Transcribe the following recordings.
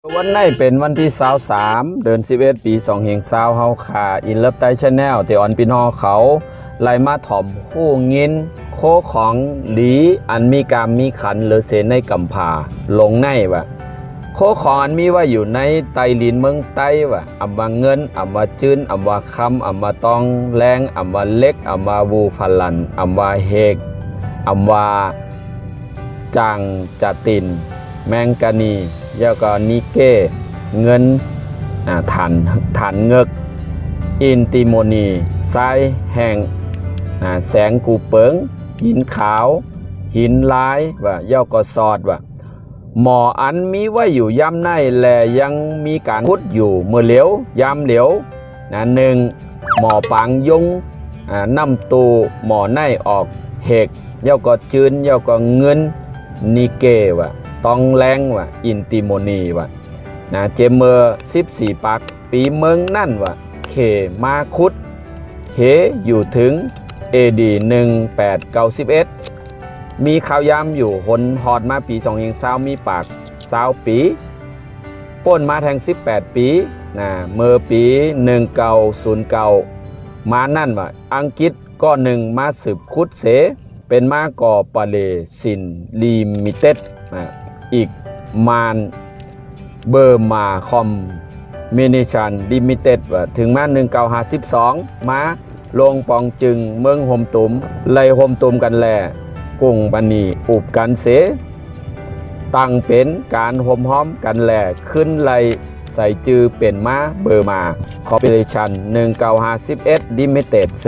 วันนี้เป็นวันที่23เดือน11ปี2020เฮาขาอินเลิฟไตชาแนลที่ออนพี่น้องเขาไล่มาถ่อมคู่งินโคของหลีอันมีกามมีขันหรือเสนในกำผาลงในวะโคของอันมีว่าอยู่ในไตลินเมืองไต้วะอำว่าเงินอำว่าจื้นอำว่าคำอำว่าตองแรงอำว่าเล็กอำว่าวูฟันลันอำว่าเฮกอำว่าจางจะตินแมงกานีแล้วก็นิเก้เงินฐานเงกอินติโมนีทรายแห่งแสงกูเปิงหินขาวหินลายว่าย่อก็สอดว่าหมออันมีไว้อยู่ย่ำในแลยังมีการพุดอยู่เมื่อเหลียวยามเหลียวหนึ่งหมอปางยุงน้ำตูหมอในออกเหกย่อก็จืนย่อก็เงินนิเก้ว่าต้องแรงว่าอินติโมนีว่าเจมเมอร์14ปักปีเมืองนั่นว่าเคมาคุดเคอยู่ถึง AD 1891มีข่าวยามอยู่หนหอดมาปี2020มีปาก20ปีป้นมาแทง18ปีเมื่อปี1909มานั่นว่าอังกฤษก็หนึ่งมาสืบคุดเสเป็นมาก่อปาเลสินลิมิเต็ดอีกมานเบอร์มาคอมมินิชันลิมิเต็ดว่าถึงมา1952มาลงปองจึงเมืองโฮมตุมไล่โฮมตุมกันแลกุ้งบันนีอุบกันเสตั้งเป็นการโฮมห้อมกันแลขึ้นไล่ใส่จือเป็นมาเบอร์มาคอร์ปอเรชั่น1951ลิมิเต็ดเส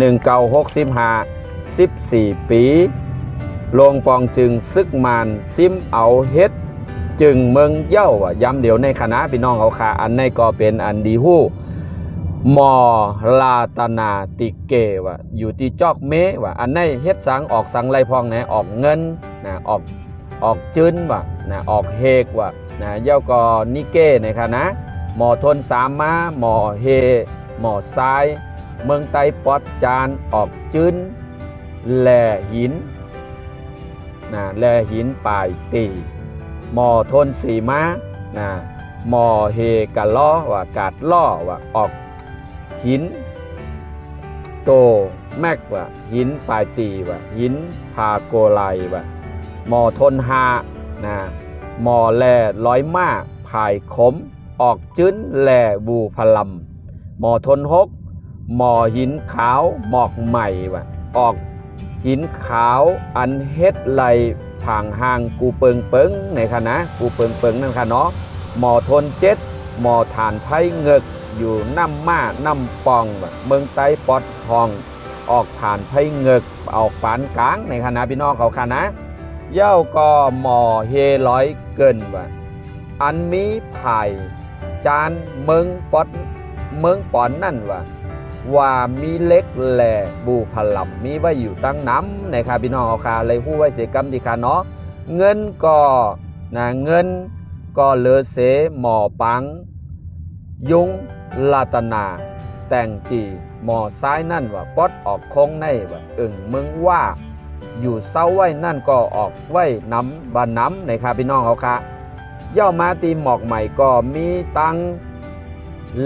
1965 14ปีลงปองจึงซึกมานซิมเอาเฮ็ดจึงเมืองเย้าว่าย้ำเดี๋ยวในคณะพี่น้องเขาขาอันในก็เป็นอันดีฮู้มอลาตนาติเกว่าอยู่ที่จอกเมว่าอันในเฮ็ดสังออกสังไรพองออกเงินออกจื้นว่าออกเฮกว่าเย้าก็นิเก้ในคณะหมอทนสามมาหมอเฮหมอทรายเมืองไต้ปอดจานออกจื้นแหล่หินแลหินปลายตีหมอทนสีม้าหมอเฮกะล้อว่ากาดล้อว่าออกหินโตแมกว่าหินปลายตีว่าหินพาโกไลว่าหมอทนหาหมอแลร้อยม้าพายขมออกจื้นแลบูพลัมหมอทนหกหมอหินขาวหมอกใหม่ว่าออกหินขาวอันเฮ็ดไหลผางห่างกูเปิงในคณะกูเปิงนั่นค่ะเนาะหมอทนเจ็ดหมอฐานไพ่เงกอยู่น้ำม้าน้ำปองเมืองไต้ปอดทองออกฐานไพ่เงกออกปานกลางในคณะพี่น้องเขาคณะเย้าก็หมอเฮร้อยเกินว่าอันมีไผ่จานเมืองปอนนั่นว่ามีเล็กแหล่บูพลัมมีไว้อยู่ตั้งน้ำในคาพี่น้องเอาคาเลยผู้ไว้เสกรรมดีคาเนาะเงินก็เงินก็เลอเสหมอปังยุงลาตนาแต่งจีหมอซ้ายนั่นว่าปอดออกโค้งในว่ามึงว่าอยู่เศร้าไว้นั่นก็ออกไว้น้ำบานน้ำในคาพี่น้องเอาคาย่อมาตีหมอกใหม่ก็มีตัง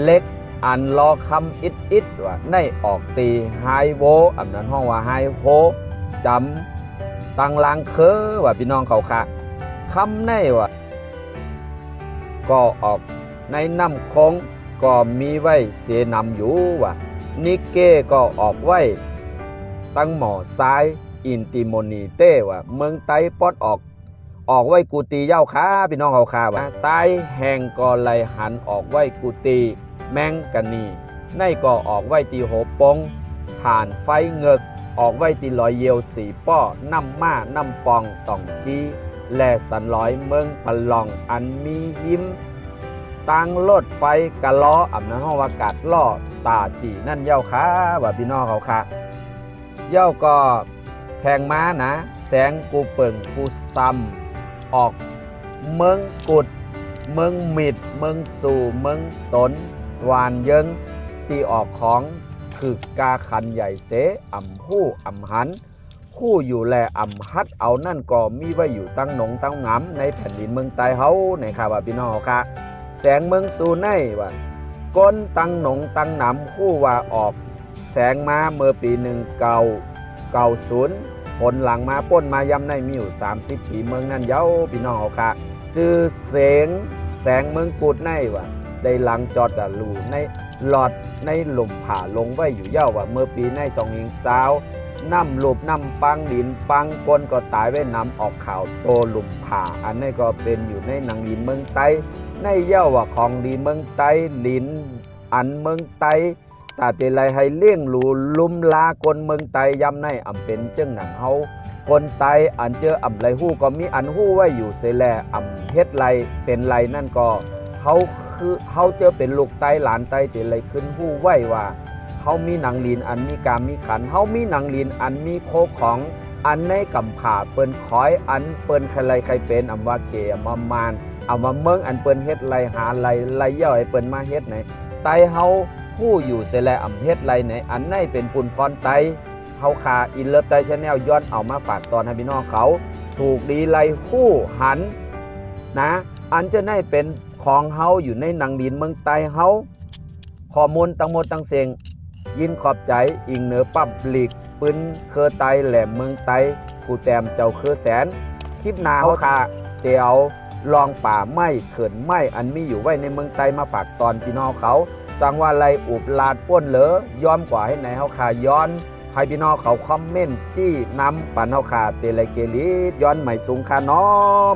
เล็กอันรอคำอิดว่าในออกตีไฮโวอันนั้นห้องว่าไฮโฮจำตังลางเคอว่าพี่น้องเขาค่ะคำในว่าก็ออกในน้ำคงก็มีไว้เสียนำอยู่ว่านิเก้ก็ออกไว้ตั้งหมอซ้ายอินติโมนีเต้ว่าเมืองไต้ปอดออกไว้กูตีเย้าค้าพี่น้องเขาค่ะว่าซ้ายแห่งก็ไหลหันออกไว้กูตีแมงกานีในก็ออกไว้ตีโหปงฐานไฟเงกออกไว้ตีลอยเยียวสีป้อน้ำม้าน้ำปองต่องจีและสันลอยเมืองปะลองอันมีหิมตังรถไฟกะล้ออำนั้นห้องอากาศล่อตาจีนั่นเย้าค้าว่าพี่น้องเขาค่ะเย้าก็แพงม้าแสงกูเปิงกูซ้ำออกเมืองกุดเมืองมิดเมืองสู่เมืองตนวานเยิงตีออกของคือกาขันใหญ่เสอำหู้อำหัน คู่อยู่แลอำฮัดเอานั่นก็มีไว้อยู่ตั้งหนงตั้งงำในแผ่นดินเมืองใต้เฮาในค่ะว่าพี่น้องค่ะแสงเมืองสู่ในว่าก้นตั้งหนงตั้งหนำคู่ว่าออกแสงมาเมื่อปี1990ผลหลังมาป้นมายำในมีอยู่30ปีเมืองนั่นเย้าพี่น้องเฮาค่ะจื่อแสงเมืองกูดในว่าได้หลังจอดกับรูในหลอดในหลุมผาลงไว้อยู่เย้าว่าเมื่อปีใน2020น้ำหลุบน้ำปังดินปังก้นก็ตายไว้น้ำออกข่าวโตหลุมผาอันนี้ก็เป็นอยู่ในหนังดินเมืองไต้ในเย้าว่าของดีเมืองไต้ลินอันเมืองไต้ตาเตลัยให้เลี้ยงหลูลุมลากนเมืองไต้ย้ำในอำเป็นจึงหนังเฮาคนไต้อันเจออำไรฮู้ก็มีอันฮู้ไว้อยู่เสแลอำเฮ็ดไรเป็นไรนั่นก็เฮาเจอเป็นลูกไต้หลานไต้เตลัยขึ้นฮู้ไว้ว่าเฮามีหนังลีนอันมีกามมีขันเฮามีหนังลีนอันมีโคของอันในกำผาเปิ้นคอยอันเปิ้นใครใครเป็นอำว่าเคอำว่ามานอำว่าเมืองอันเปิ้นเฮ็ดไรหาไรย่อยเปิ้นมาเฮ็ดไหนไต้เฮาฮู้อยู่เสแลอำเฮ็ดไรไหนอันในเป็นปุนพรไต้เฮาคาอินเลิฟไต้ Channel ย้อนเอามาฝากตอนให้พี่น้องเขาถูกดีไรฮู้หันนะอันจะได้เป็นของเฮาอยู่ในหนังดินเมืองไต้เฮาข้อมูลทั้งหมดทั้งเสียงยินขอบใจอิงเหนือปับลิกปืนเคอไตแหลมเมืองไต้ผู้แต้มเจ้าเคอแสนคลิปหน้าเฮาคาเตียวลองป่าไม้เขินไม้อันมีอยู่ไว้ในเมืองไต้มาฝากตอนพี่น้องเขาสั่งว่าไรอุบลาดป้นเหลอย้อมกว่าให้ไหนเฮาคาย้อนให้พี่น้องเขาคอมเมนต์จี้นำปันเฮาคาเตเลเกลิย้อนใหม่สูงคาน้อ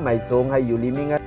ใหม่สูงให้อยู่ลีมีเงิน